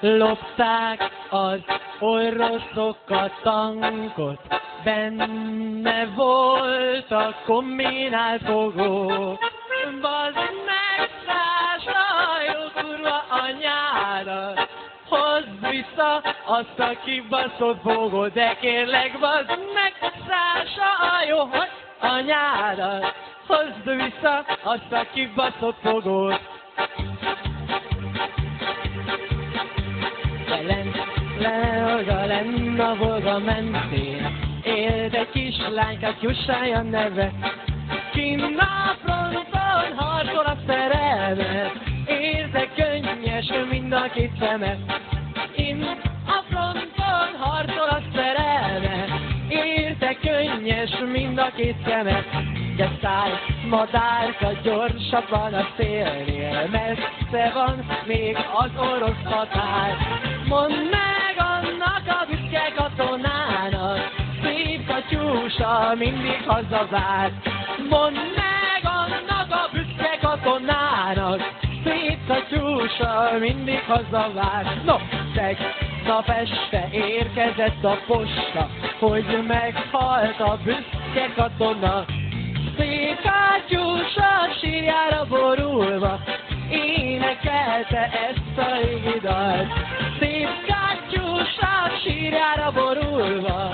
Ellopták az oroszok a tankot, benne volt a kombinált fogó. Bazd meg, Sásra, kurva anyára, hozd vissza azt a kibaszott fogót, de kérlek, bazd meg, Sásra, jó anyára, hozd vissza azt a kibaszott fogót. Lenn a Volga mentén, élt egy kislánykát, Jussája neve. Kinn a fronton harcol a szerelmet, érte könnyes mind a két szeme. Kinn a fronton harcol a szerelmet, érte könnyes mind a két szeme. De szállj, madárka, gyorsabban a szélnél, messze van még az orosz határ. Mondd meg annak a büszke katonának, szép katyúsa mindig hazavár. Mondd meg annak a büszke katonának, szép katyúsa mindig hazavár. No, tegnap este érkezett a posta, hogy meghalt a büszke katona. Szép katyúsa sírjára borulva, énekelte ezt a régi dalt. Szép katyúsa sírjára borulva,